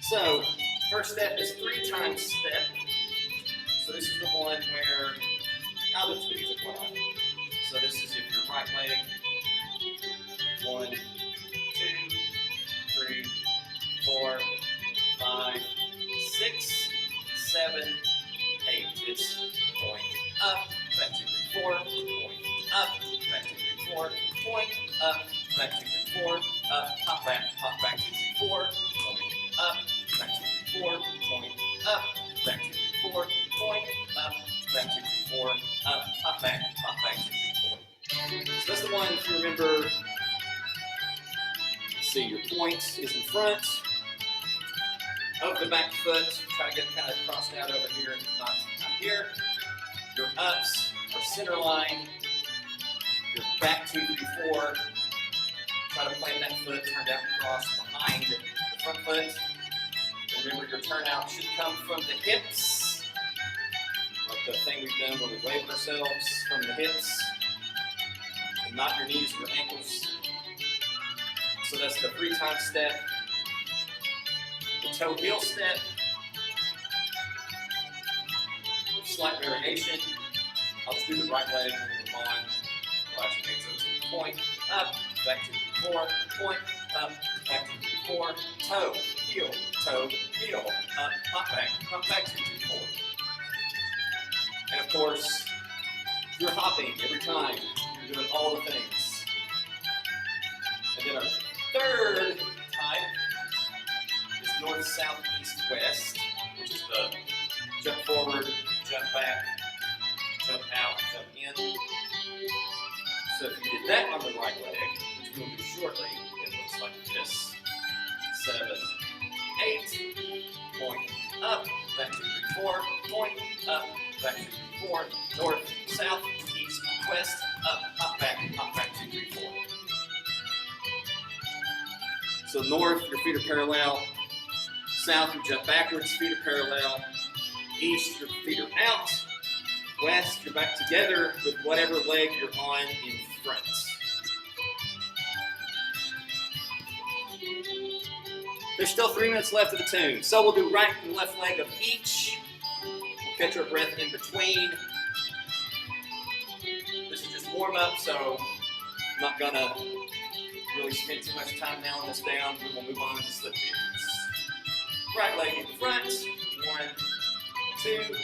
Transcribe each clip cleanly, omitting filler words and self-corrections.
So, first step is 3 times step. So this is the one where, I'll do 2 music one on. So this is if your right leg, 1, 2, 3, 4, 5, 6, 7, 8. It's point up, back 2, 3, 4, point up, back 2, 3, 4, point up, back 2, 3, 4, up, hop back 2, 3, 4, point up, back 2, 3, 4, point up, back 2, 3, 4, point up, back 2, 3, 4, up, hop back 2, 3, 4. So that's the one, if you remember, let's see, your point is in front of the back foot. Try to get it kind of crossed out over here and not here. Your ups are center line. Your back 2, 3, 4. Try to plant that foot turned out across behind the front foot. Remember, your turnout should come from the hips, like the thing we've done where we wave ourselves from the hips, and not your knees or ankles. So that's the 3 times step. The toe heel step, slight variation. I'll just do the right leg and move on. Watch your legs up to the point, up, back to the 4, point, up, back to the 4, toe, heel, up, hop back to the 4. And of course, you're hopping every time. You're doing all the things. And then our third type is north, south, east, west, which is the jump forward, jump back, jump out, jump in. So if you did that on the right leg, which we'll do shortly, it looks like this. 7, 8, point up, back 2, 3, 4, point up, back 2, 3, 4, north, south, east, west, up, hop back 2, 3, 4. So north, your feet are parallel. South, you jump backwards, feet are parallel. East, your feet are out. West, you're back together with whatever leg you're on in front. There's still 3 minutes left of the tune. So we'll do right and left leg of each. We'll catch our breath in between. This is just warm up, so I'm not gonna really spend too much time nailing this down. We will move on to slip jigs. Right leg in front. 1, 2,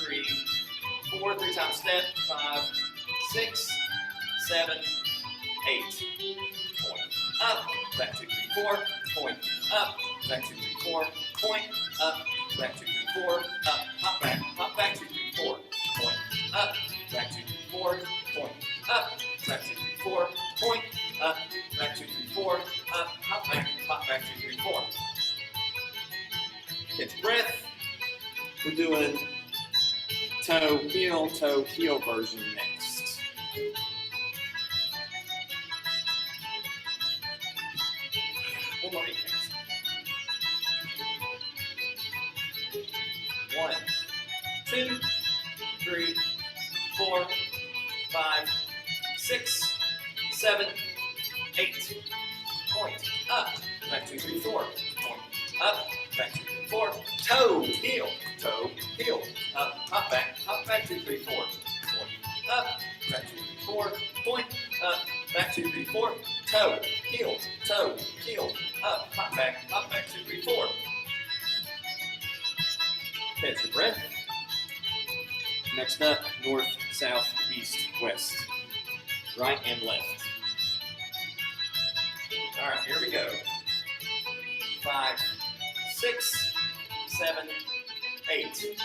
3, 4. 3 times step. 5, 6, 7, 8. Point up. Back 2, 3, 4. Point up. Back 2, 3, 4. Point up. Back 2, 3, 4. Up. Hop back 2, 3, 4. Point up. Back 2, 3, 4. Point up. Back 2, 3, 4. Point up. Back 2, 3, 4. Up. Hop back 2, 3, 4. Catch breath. We're doing toe, heel version next. One more 8 counts. 1, 2, 3, 4, 5, 6, 7, 8. Point up. Back 2, 3, 4. Point up. Back 2, 3, 4. Toe, heel. Up, hop back 2, 3, 4. Point up. Back 2, 3, 4. Point up. Back 2, 3, 4. Toe, heel. Up, hop back 2, 3, 4. Catch your breath. Next up, north, south, east, west. Right and left. All right, here we go. 5, 6, 7, 8.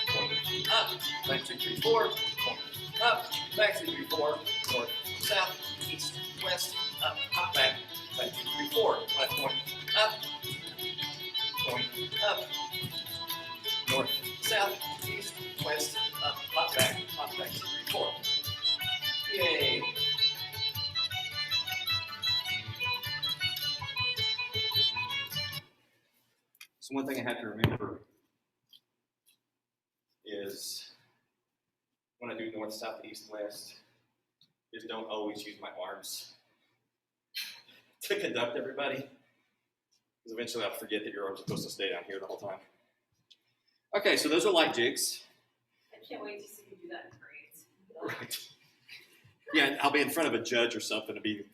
Point up, back 2, 3, 4. Point up, back 2, 3, 4. North, south, east, west. Up, hop back 2, 3, 4. Left point up. Point up. North, south, east, west. Up, hop back 2, 3, 4. Yay. So one thing I have to remember is when I do north, south, east, west, is don't always use my arms to conduct everybody. because eventually I'll forget that your arms are supposed to stay down here the whole time. Okay, so those are light jigs. I can't wait to see you do that in grades. Right. Yeah, I'll be in front of a judge or something to be,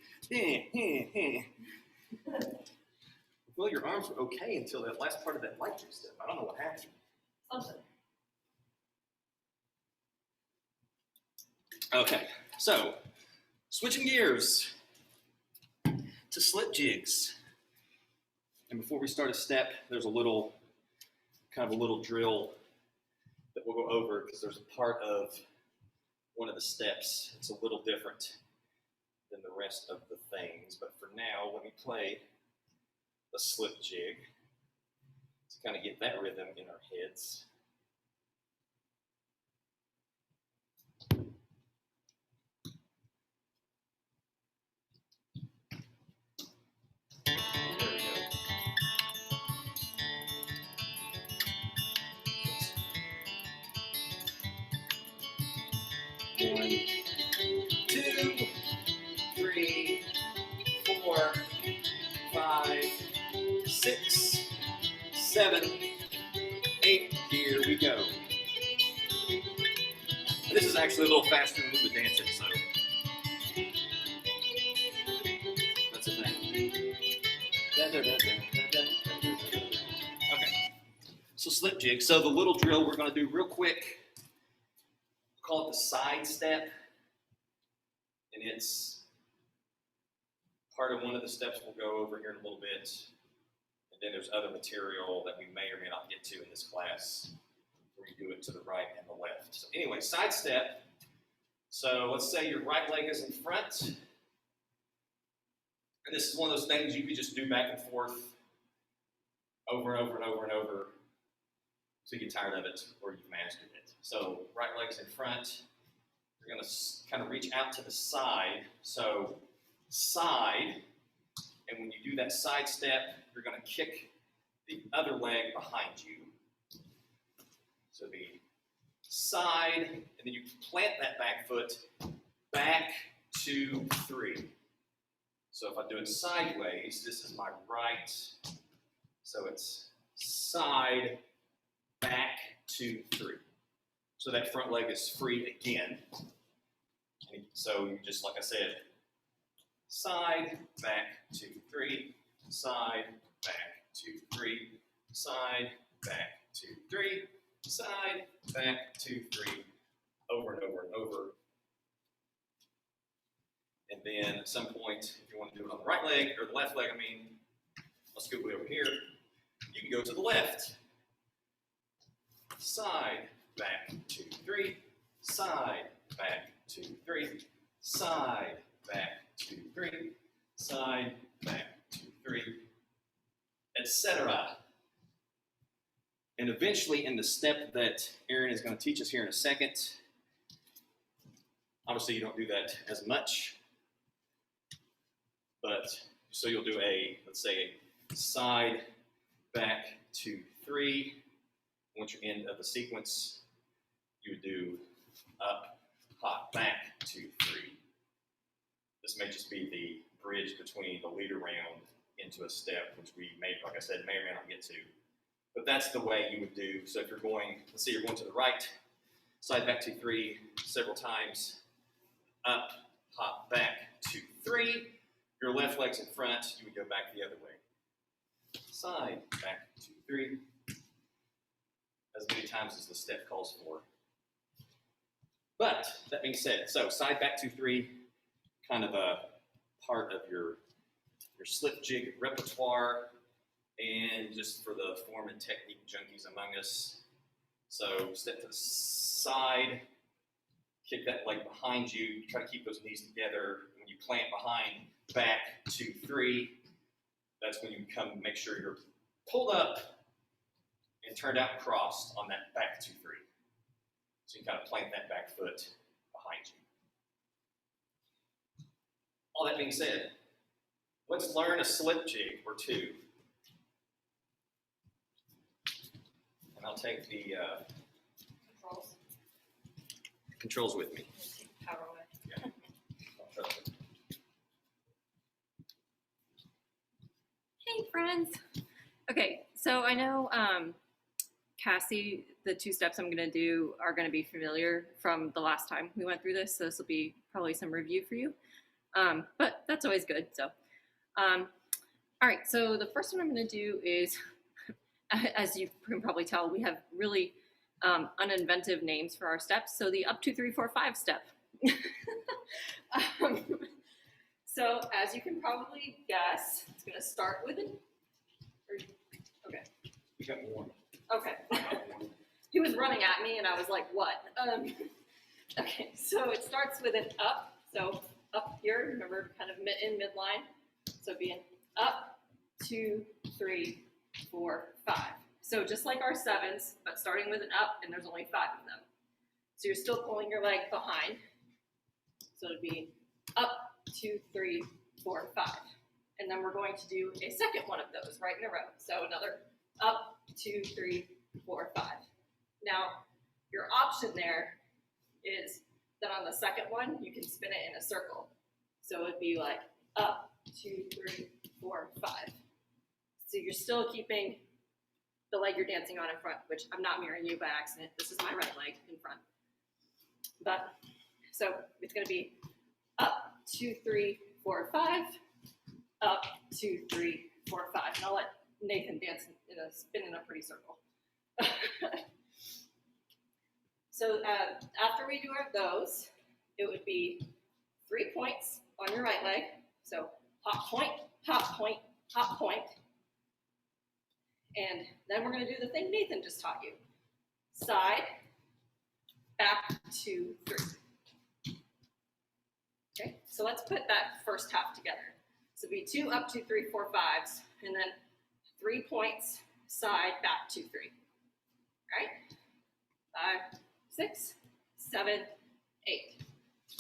Well, your arms were okay until that last part of that light jig step. I don't know what happened. Something. Okay, so switching gears to slip jigs. And before we start a step, there's a little drill that we'll go over because there's a part of one of the steps. It's a little different than the rest of the things. But for now, let me play a slip jig to kind of get that rhythm in our heads. There we go. 1, 2, 3, 4, 5, 6, 7, 8. Here we go. This is actually a little faster than we were dancing, so that's a thing. Okay, so slip jig. So the little drill we're going to do real quick, call it the side step, and it's part of one of the steps we'll go over here in a little bit. And then there's other material that we may or may not get to in this class where you do it to the right and the left. So anyway, side step. So let's say your right leg is in front. And this is one of those things you could just do back and forth over and over and over and over until you get tired of it or you've mastered it. So right leg's in front. You're going to kind of reach out to the side. So side, and when you do that side step, you're going to kick the other leg behind you. So the side, and then you plant that back foot back, 2, 3. So if I do it sideways, this is my right. So it's side, back, 2, 3. So that front leg is free again. And so you just, like I said, side, back, 2, 3, side, back, 2, 3, side, back, 2, 3, side, back, 2, 3, over and over and over. And then at some point, if you want to do it on the right leg, or the left leg, I'll scoot way over here, you can go to the left. Side, back, 2, 3, side, back, 2, 3, side, back, 2, 3, side, back, 2, 3, etc. And eventually in the step that Aaron is going to teach us here in a second, obviously you don't do that as much, but so you'll do let's say a side, back, 2, 3. Once you're end of the sequence, you would do up, hop, back, 2, 3. This may just be the bridge between the leader round into a step, which we may, like I said, may or may not get to. But that's the way you would do. So if you're going, let's say you're going to the right, side, back, 2, 3, several times, up, hop, back, 2, 3. Your left leg's in front, you would go back the other way. Side, back, 2, 3. As many times as the step calls for. But that being said, so side, back, 2, 3, kind of a part of your slip jig repertoire, and just for the form and technique junkies among us. So step to the side, kick that leg behind you, try to keep those knees together. When you plant behind, back, 2, 3, that's when you come make sure you're pulled up and turned out and crossed on that back 2, 3. So you kind of plant that back foot behind you. All that being said, let's learn a slip jig or two. And I'll take the controls with me. Power away. Yeah. I'll trust it. Hey, friends. Okay, so I know Cassie, the 2 steps I'm going to do are going to be familiar from the last time we went through this, so this will be probably some review for you. But that's always good. So, all right, so the first one I'm going to do is, as you can probably tell, we have really uninventive names for our steps. So the up, 2, 3, 4, 5 step. um, so as you can probably guess, it's going to start with an. Okay. You got warm. Okay. He was running at me, and I was like, "What?" Okay, so it starts with an up. So up here, remember, kind of in midline. So be an up, 2, 3, 4, 5. So just like our 7s, but starting with an up, and there's only 5 of them. So you're still pulling your leg behind. So it'd be up, 2, 3, 4, 5. And then we're going to do a second one of those right in a row. So another up, 2, 3, 4, 5. Now, your option there is that on the second one, you can spin it in a circle. So it'd be like up, 2, 3, 4, 5. So you're still keeping the leg you're dancing on in front, which I'm not mirroring you by accident. This is my right leg in front. But, so it's going to be up, 2, 3, 4, 5, up, 2, 3, 4, 5. And I'll let Nathan dance in a spin in a pretty circle. So after we do those, it would be 3 points on your right leg. So hop point, hop point, hop point. And then we're going to do the thing Nathan just taught you. Side, back, 2, 3. Okay, so let's put that first half together. So it'd be 2 up, 2, 3, 4, 5s, and then 3 points, side, back, 2, 3. All right? 5, 6, 7, 8.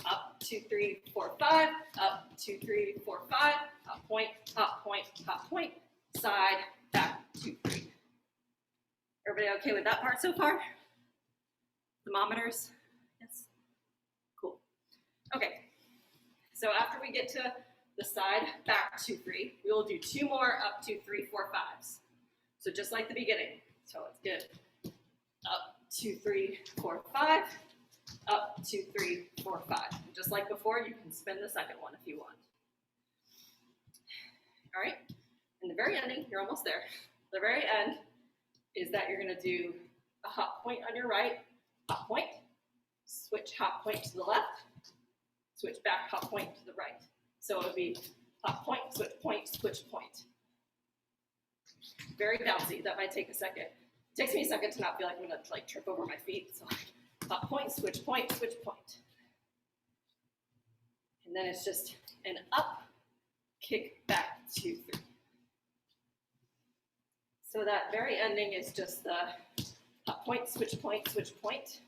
Up, 2, 3, 4, 5. Up, 2, 3, 4, 5. Hop point, hop point, hop point. Side, back, 2, 3. Everybody okay with that part so far? Thermometers? Yes? Cool. Okay. So after we get to the side, back, 2, 3, we will do 2 more up, 2, 3, 4, 5s. So just like the beginning. So let's get up, 2, 3, 4, 5. Up, 2, 3, 4, 5. And just like before, you can spin the second one if you want. All right. In the very ending, you're almost there. The very end is that you're going to do a hop point on your right, hop point, switch hop point to the left, switch back hop point to the right. So it would be hop point, switch point. Very bouncy. That might take a second. It takes me a second to not feel like I'm going to like trip over my feet. So hop point, switch point, switch point. And then it's just an up, kick, back, 2, 3. So that very ending is just the hop point, switch point,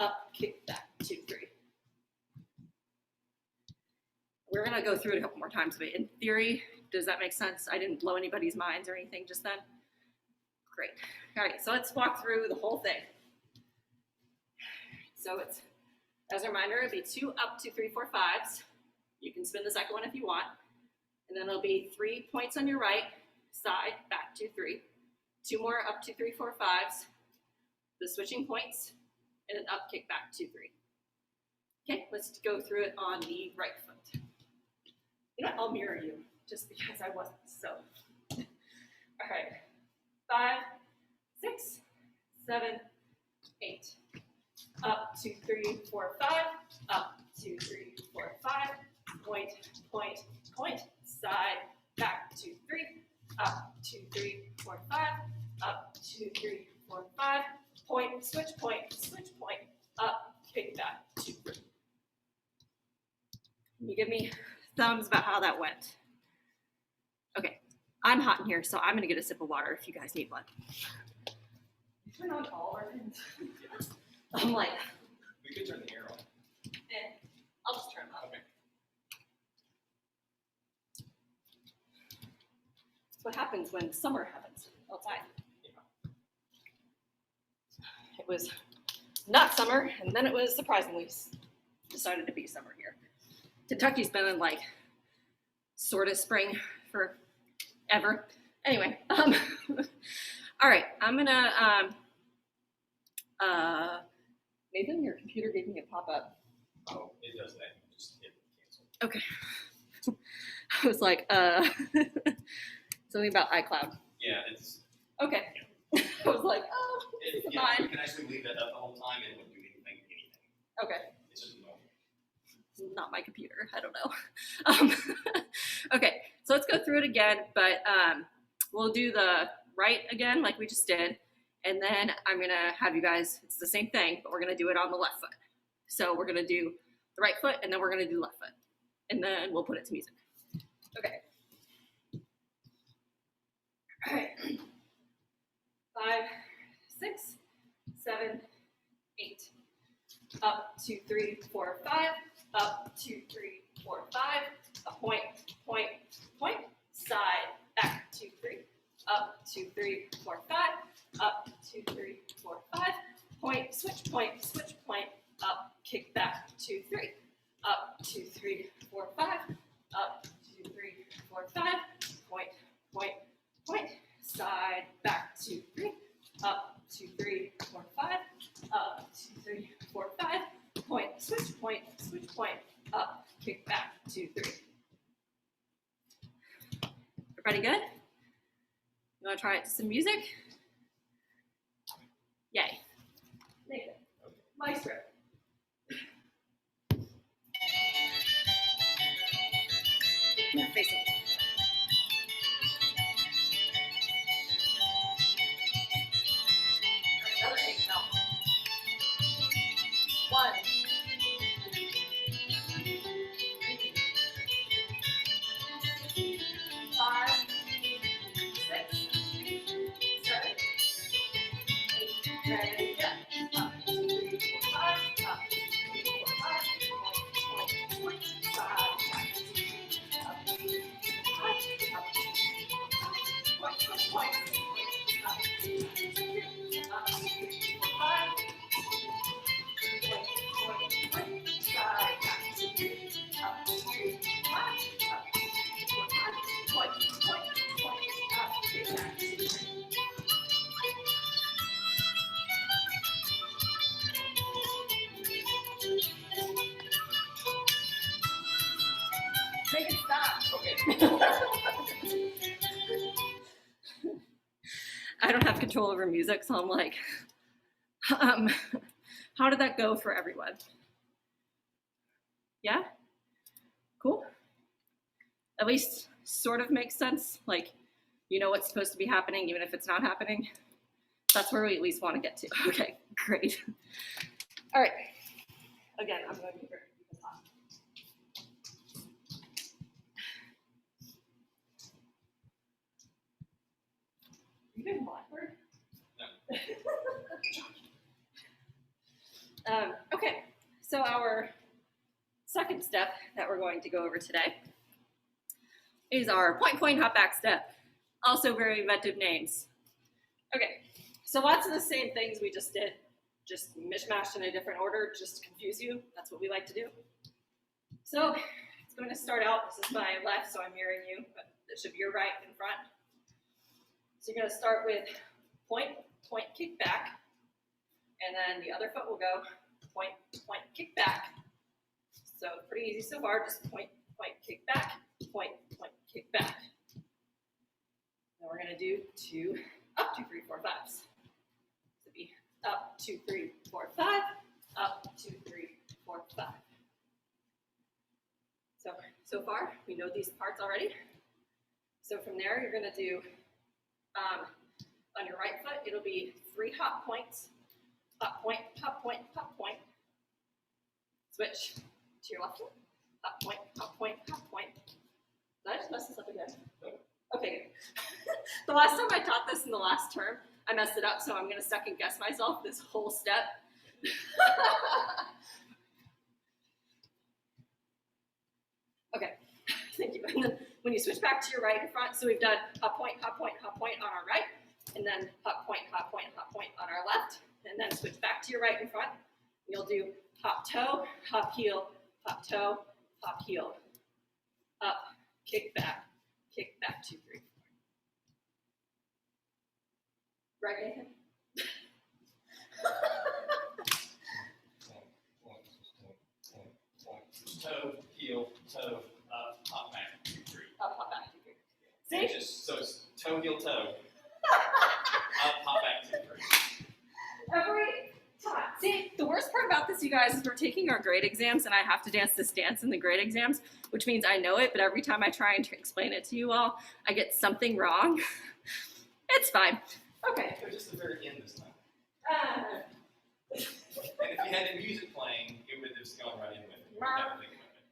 up, kick, back, 2, 3. We're gonna go through it a couple more times, but in theory, does that make sense? I didn't blow anybody's minds or anything just then? Great. All right, so let's walk through the whole thing. So it's, as a reminder, it'll be 2 up, 2, 3, 4, 5s. You can spin the second one if you want. And then it'll be 3 points on your right, side, back, 2, 3. 2 more up, 2, 3, 4, 5s. The switching points, and an up, kick, back, 2, 3. Okay, let's go through it on the right foot. You know what, I'll mirror you, just because I wasn't, so. All right, 5, 6, 7, 8. Up, 2, 3, 4, 5. Up, 2, 3, 4, 5. Point, point, point. Side, back, 2, 3. Up, 2, 3, 4, 5. Up, 2, 3, 4, 5. Point, switch point, up, kick, back, 2, 3. Can you give me thumbs about how that went? Okay, I'm hot in here, so I'm gonna get a sip of water if you guys need one. Turn on all our things. I'm like, We could turn the air on. I'll just turn them up. Okay. That's what happens when summer happens outside. It was not summer, and then it was surprisingly decided to be summer here. Kentucky's been in like sort of spring forever, Anyway, all right, I'm gonna, Nathan, your computer gave me a pop-up. Oh, it does that. You just hit cancel. Okay. I was like, something about iCloud. Yeah, it's. Okay. I was like, oh, It, it's yeah, mine. you can actually leave that up the whole time and it wouldn't do anything. Okay. It's just no. Not my computer. I don't know. Okay, so let's go through it again, but we'll do the right again like we just did, and then I'm gonna have you guys, it's the same thing, but we're gonna do it on the left foot. So we're gonna do the right foot, and then we're gonna do left foot, and then we'll put it to music. Okay. All right. 5, 6, 7, 8. Up, 2, 3, 4, 5. Up, 2, 3, 4, 5. A point, point, point. Side, back, 2, 3. Up, 2, 3, 4, 5. Up, 2, 3, 4, 5. Point, switch, up, kick back, 2, 3. Up, 2, 3, 4, 5. Up, 2, 3, 4, 5. Point, point, point. Side, back, 2, 3. Up, 2, 3, 4, 5. Up, 2, 3, 4, 5. Point, switch, point. Up, kick back, 2, 3. Everybody good? You want to try it to some music? Yay. Nathan, maestro. Facing. Another 8 now. 1. 5, 6, 7, 8. Ready, go. Up, 2, 3, 4, 5. Up, 2, 3, 4, 5. Point, point, side, back, 2, 3. Up, 2, 3, 4, 5. Up, 2, 3, 4, 5. Point, point, point. Up, 2, 3, up, 2, 3, 4, 5. Point, point, point. Side, back, 2, 3. Up, 2, 3, 4, 5. Up, 2, 3, 4, 5. Point, point, point. Up, kick back, 2, 3. Make it stop. Okay. I don't have control over music, so I'm like, how did that go for everyone? Yeah? Cool? At least sort of makes sense. Like, you know what's supposed to be happening, even if it's not happening. That's where we at least want to get to. Okay, great. All right. Again, I'm going to keep it hot. You been Blackbird? No. Okay, so our second step that we're going to go over today is our point, point, hop back step. Also very inventive names. Okay, so lots of the same things we just did, just mishmashed in a different order, just to confuse you. That's what we like to do. So it's going to start out, this is my left, so I'm mirroring you, but it should be your right in front. So you're going to start with point, point, kick back, and then the other foot will go point, point, kick back. So pretty easy so far, just point, point, kick back, point, point, kick back. Then we're going to do 2, up, 2, 3, 4, 5s. So be up, 2, 3, 4, 5, up, 2, 3, 4, 5. So far, we know these parts already. So from there, you're going to do, on your right foot, it'll be 3 hop points. Hop point, hop point, hop point. Switch to your left foot. Hop point, hop point, hop point. Did I just mess this up again? Okay, good. The last time I taught this in the last term, I messed it up, so I'm going to second guess myself this whole step. Okay, thank you. And then when you switch back to your right in front, so we've done hop point, hop point, hop point on our right, and then hop point, hop point, hop point on our left, and then switch back to your right in front. You'll do hop toe, hop heel, hop toe, hop heel. Up, kick back, 2, 3, 4. Right, Nathan? Toe, heel, toe, up, hop back, 2, 3. Up, hop back, 2, 3. It's See? just, so it's toe, heel, toe, up, hop back, 2, 3. Every time. See, the worst part about this, you guys, is we're taking our grade exams, and I have to dance this dance in the grade exams, which means I know it, but every time I try and explain it to you all, I get something wrong. It's fine. Okay. So just the very end this time. And if you had the music playing, it would have just gone right in with it. You wouldn't have to think about it.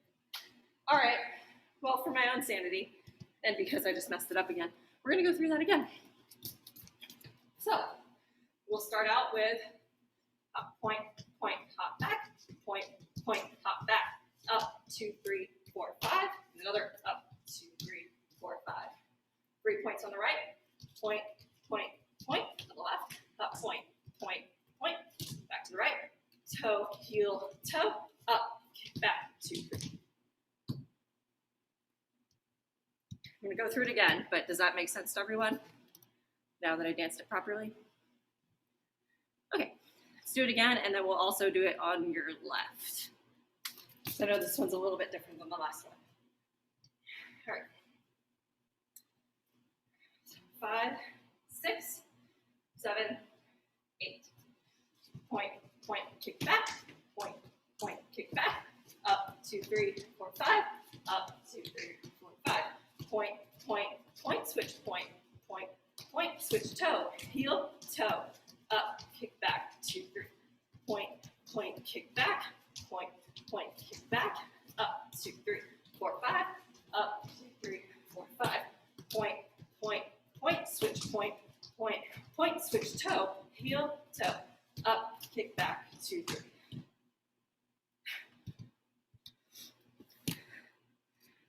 All right. Well, for my own sanity, and because I just messed it up again, we're going to go through that again. So, we'll start out with up, point, point, hop back, point, point, hop back, up, 2, 3, 4, 5, another up, 2, 3, 4, 5. 3 points on the right, point, point, point, on the left, up, point, point, point, back to the right, toe, heel, toe, up, kick back, 2, 3. I'm gonna go through it again, but does that make sense to everyone? Now that I danced it properly? Okay, let's do it again, and then we'll also do it on your left. So I know this one's a little bit different than the last one. All right. 5, 6, 7, 8. Point, point, kick back, point, point, kick back, up, 2, 3, 4, 5, up, 2, 3, 4, 5. Point, point, point, switch, point, point, point, switch, toe, heel, toe, up, kick back, 2, 3. Point, point, kick back, point, point, kick back, up, 2, 3, 4, 5, up, 2, 3, 4, 5. Point, point, point, switch, point, point, point, switch, toe, heel, toe, up, kick back, 2, 3.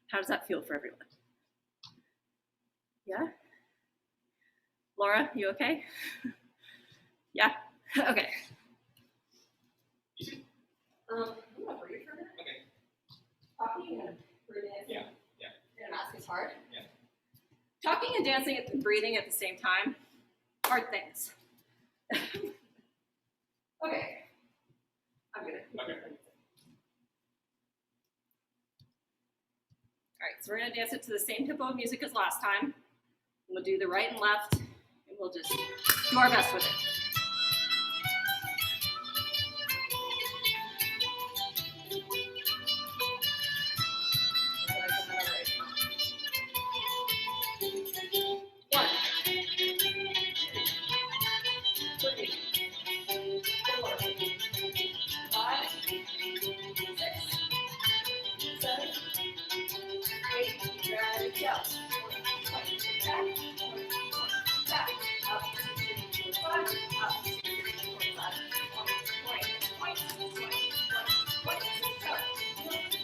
How does that feel for everyone? Yeah? Laura, you okay? Yeah? Okay. Easy? I'm gonna breathe for a minute. Okay. Talking and breathing. Yeah. And mask is hard. Yeah. Talking and dancing and breathing at the same time, hard things. Okay. I'm gonna. Okay. All right, so we're gonna dance it to the same tempo of music as last time. We'll do the right and left, and we'll just do our best with it. One, 2, 3, 4, 5, 6, 7, 8, ready, go. Back, up, 2, 3, 4, 5, up, 2, 3, 4, 5, point, point, point, point, go,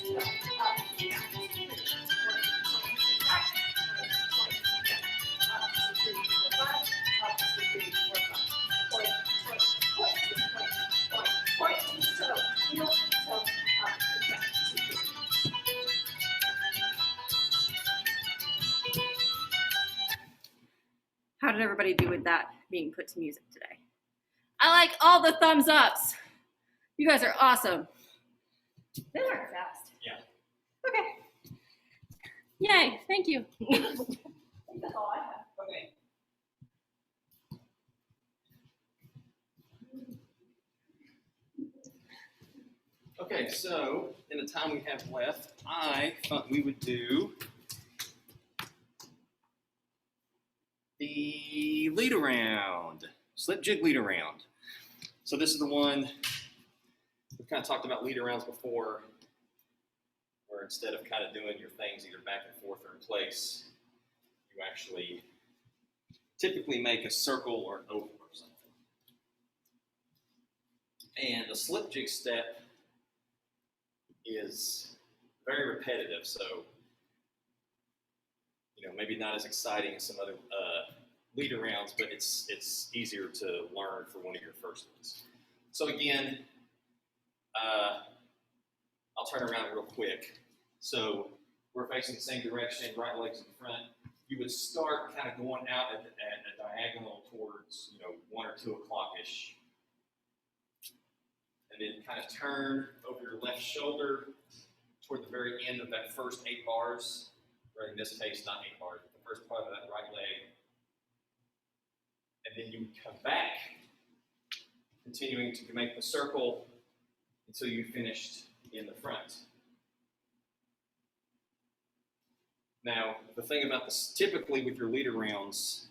go, up, down, 2, 3, point, back, point, back, up, 2, 3, 4, 5, up, 2, 3, 4, 5, point, point, point, point, toe, heel, toe, up, back, 2, 3. How did everybody do with that being put to music today? I like all the thumbs ups. You guys are awesome. They learn fast. Yeah. Okay. Yay, thank you. I think that's all I have. Okay. Okay, so in the time we have left, I thought we would do the lead around, slip jig lead around. So this is the one, we've kind of talked about lead arounds before, where instead of kind of doing your things either back and forth or in place, you actually typically make a circle or an oval or something. And the slip jig step is very repetitive, so maybe not as exciting as some other lead arounds, but it's easier to learn for one of your first ones. So again, I'll turn around real quick. So we're facing the same direction, right leg's in front. You would start kind of going out at a diagonal towards, 1 or 2 o'clock-ish. And then kind of turn over your left shoulder toward the very end of that first 8 bars, or in this case, not 8 bars, but the first part of that right leg. And then you come back, continuing to make the circle until you finished in the front. Now, the thing about this, typically with your leader rounds,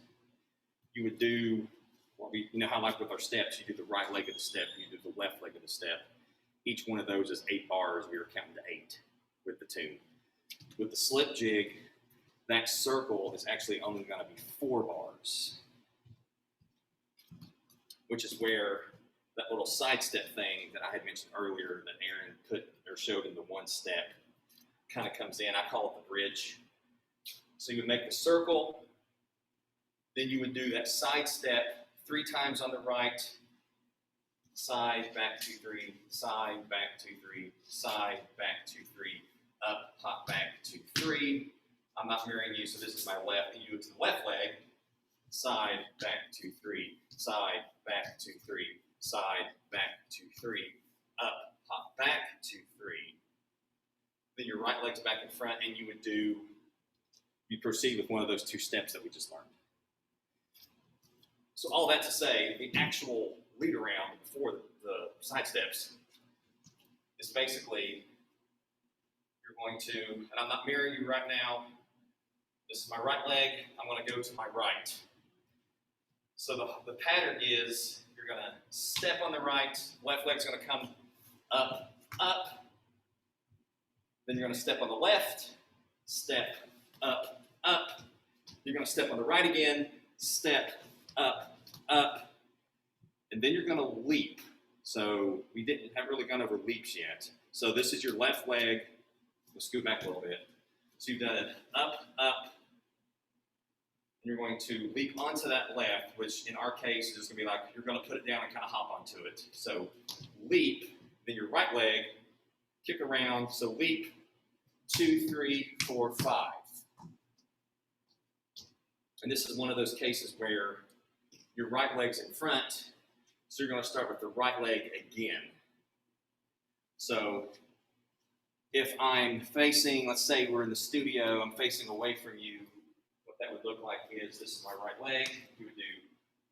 you would do, you know how like with our steps, you do the right leg of the step, you do the left leg of the step. Each one of those is 8 bars. We were counting to 8 with the tune. With the slip jig, that circle is actually only going to be 4 bars, which is where that little side step thing that I had mentioned earlier that Aaron put or showed in the 1 step kind of comes in. I call it the bridge. So you would make the circle, then you would do that side step 3 times on the right, side, back 2, 3, side, back 2, 3, side, back 2, 3, up, hop back 2, 3. I'm not mirroring you, so this is my left. You do it to the left leg, side, back 2, 3, side, back 2, 3, side, back 2, 3, up, hop back 2, 3. Then your right leg's back in front, and you would do, you proceed with one of those 2 steps that we just learned. So all that to say, the actual lead around before the side steps is basically, you're going to, and I'm not mirroring you right now, this is my right leg, I'm going to go to my right. So the pattern is, you're going to step on the right, left leg's going to come up, up, then you're going to step on the left, step, up, up, you're going to step on the right again, step, up, up, and then you're going to leap. So we haven't really gone over leaps yet. So this is your left leg. We'll scoot back a little bit. So you've done it up, up, and you're going to leap onto that left, which in our case is going to be like you're going to put it down and kind of hop onto it. So leap, then your right leg, kick around. So leap, 2, 3, 4, 5. And this is one of those cases where your right leg's in front, so you're going to start with the right leg again. So if I'm facing, let's say we're in the studio, I'm facing away from you, what that would look like is this is my right leg. You would do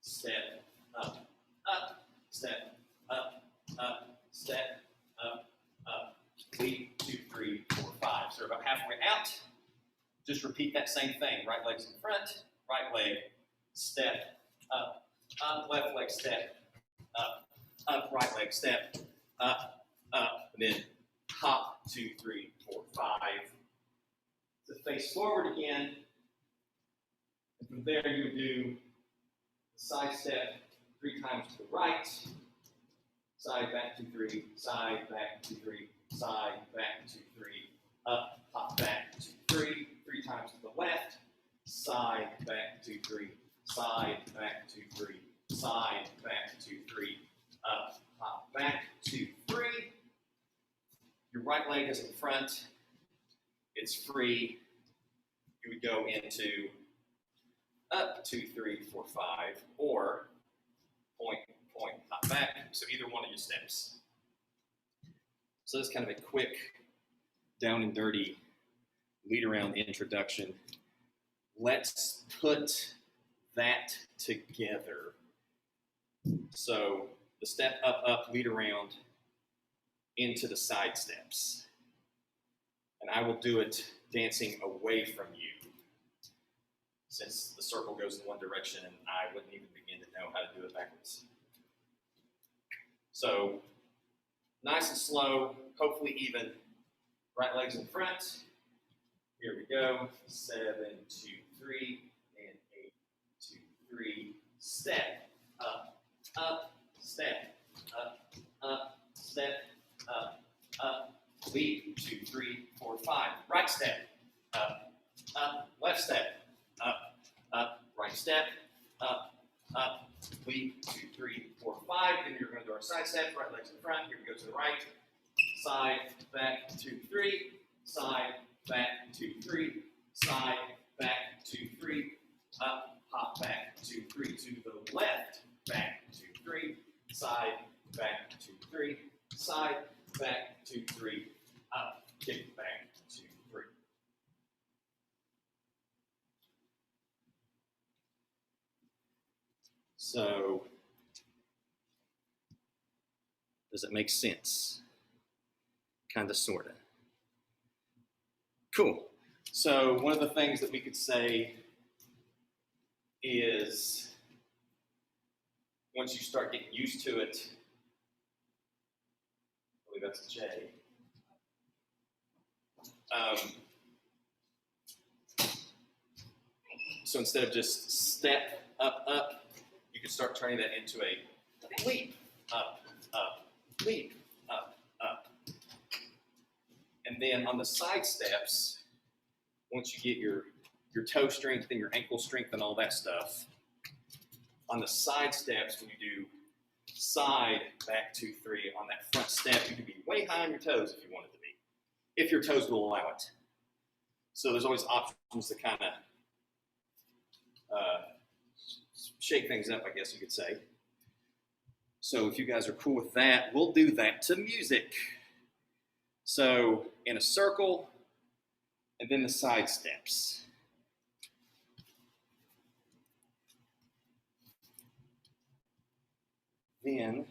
step, up, up, step, up, up, step, up, up, leap, 2, 3, 4, 5. So about halfway out, just repeat that same thing. Right leg's in front, right leg, step, up, up, left leg, step, up, up, right leg, step, up, up, and then hop, 2, 3, 4, 5. To face forward again, and from there you would do the side step 3 times to the right, side, back, 2, 3, side, back, 2, 3, side, back, 2, 3, up, hop back, 2, 3, 3 times to the left, side, back, 2, 3, side, back, 2, 3, side, back, 2, 3, up, hop back, 2, 3. Your right leg is in front. It's free. You would go into up, 2, 3, 4, 5, or point, point, hop back. So either one of your steps. So that's kind of a quick, down and dirty lead around introduction. Let's put that together. So the step up, up, lead around into the side steps. And I will do it dancing away from you, since the circle goes in one direction and I wouldn't even begin to know how to do it backwards. So nice and slow, hopefully even. Right leg's in front. Here we go. 7, 2, 3, and 8, 2, 3. Step, up, up, step, up, up, step, up, up. Leap, 2, 3, 4, 5. Right step, up, up. Left step, up, up. Right step, up, up. Leap, 2, 3, 4, 5. Then you're going to do our side step. Right leg's in front. Here we go to the right. Side, back, 2, 3. Side, back, 2, 3. Side, back, 2, 3. Up, hop back, 2, 3. To the left, back, side, back, 2, 3, side, back, 2, 3, up, kick, back, 2, 3. So, does it make sense? Kind of, sort of. Cool. So one of the things that we could say is once you start getting used to it, I believe that's J. So instead of just step, up, up, you can start turning that into a leap, up, up, leap, up, up. And then on the side steps, once you get your toe strength and your ankle strength and all that stuff, on the side steps, when you do side, back, 2, 3, on that front step, you can be way high on your toes if you want it to be, if your toes will allow it. So there's always options to kind of shake things up, I guess you could say. So if you guys are cool with that, we'll do that to music. So in a circle, and then the side steps. Then,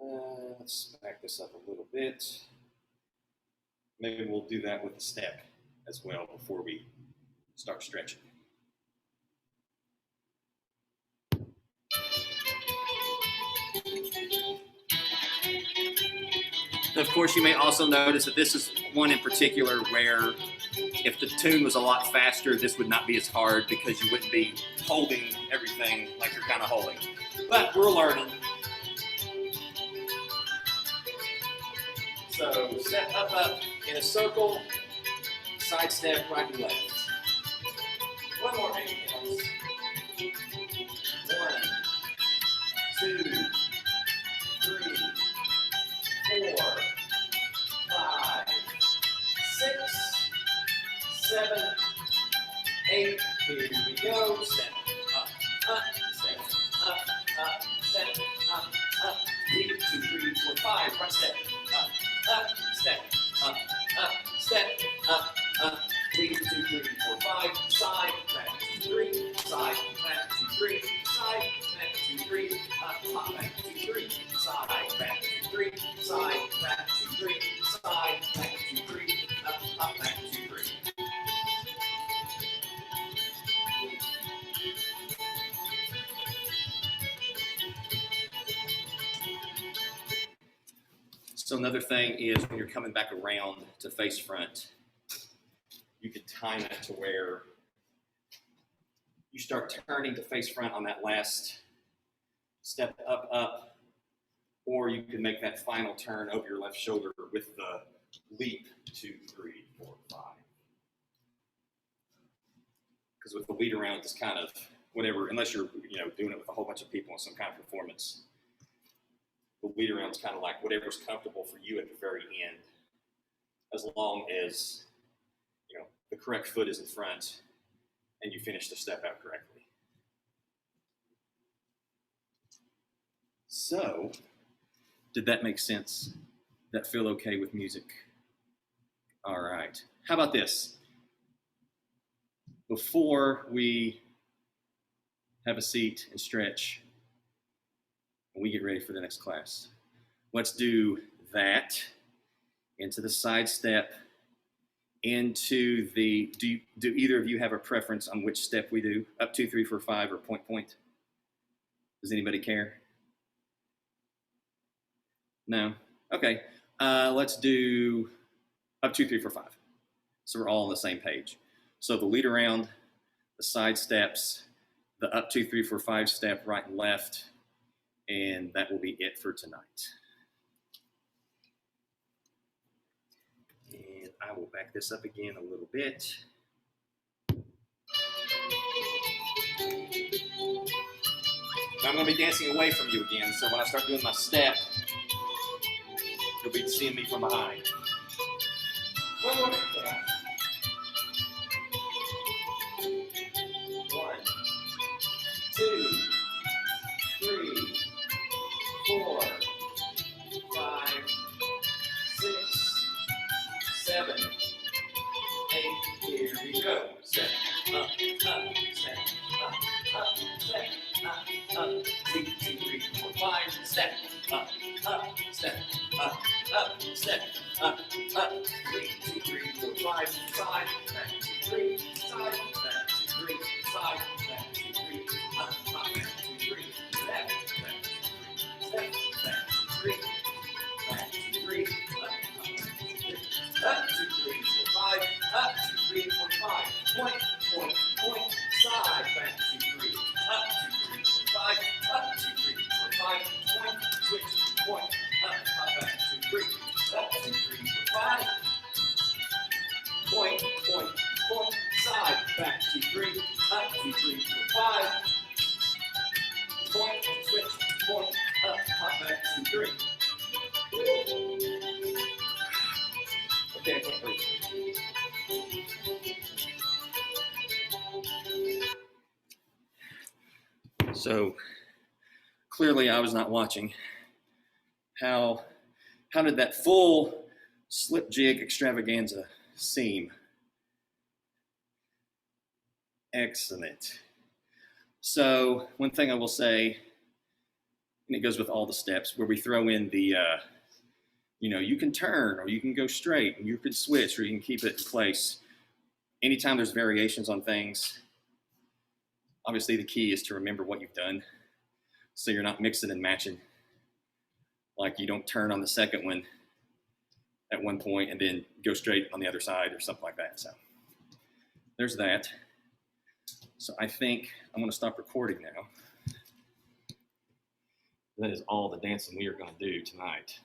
let's back this up a little bit. Maybe we'll do that with a step as well before we start stretching. Of course, you may also notice that this is one in particular where if the tune was a lot faster, this would not be as hard because you wouldn't be holding everything like you're kind of holding. But we're learning. So step up, up in a circle, side step, right and left. One more inhales. 1, 2, 3, 4, 5, 6, 7, 8. Here we go. Step up, up, step up, up, step up, up. 3, 2, 3, 4, 5. Front step up, up, step up, up, step up, up. 3, 2, 3, 4, 5. Side, back, 2, 3. Side, back, 2, 3. Side, back, 2, 3. Up, hop, back, 2, 3. Side, back, 2, 3. Side, back, 2, 3. Side, back, 2, 3. Up, back, 2, 3. So another thing is when you're coming back around to face front, you could time it to where you start turning to face front on that last step up, up, or you can make that final turn over your left shoulder with the leap 2, 3, 4, 5. Because with the lead around, it's kind of whatever, unless you're doing it with a whole bunch of people in some kind of performance. The lead around is kind of like whatever's comfortable for you at the very end, as long as the correct foot is in front and you finish the step out correctly. So, did that make sense? Did that feel okay with music? All right. How about this? Before we have a seat and stretch, and we get ready for the next class, let's do that into the side step, into the, do either of you have a preference on which step we do? Up, 2, 3, 4, 5, or point, point? Does anybody care? No? Okay. Let's do up, 2, 3, 4, 5. So we're all on the same page. So the lead around, the side steps, the up, 2, 3, 4, 5 step, right and left, and that will be it for tonight. And I will back this up again a little bit. Now I'm going to be dancing away from you again, so when I start doing my step, you'll be seeing me from behind. One more. 1, 2, 3, 5. Point, switch, point, up, hop back to 3. Okay, I can't breathe. So clearly I was not watching. How did that full slip jig extravaganza seem? Excellent. So one thing I will say, and it goes with all the steps, where we throw in the, you can turn or you can go straight, and you can switch or you can keep it in place. Anytime there's variations on things, obviously the key is to remember what you've done so you're not mixing and matching. Like you don't turn on the second one at one point and then go straight on the other side or something like that. So there's that. So I think I'm going to stop recording now. That is all the dancing we are going to do tonight.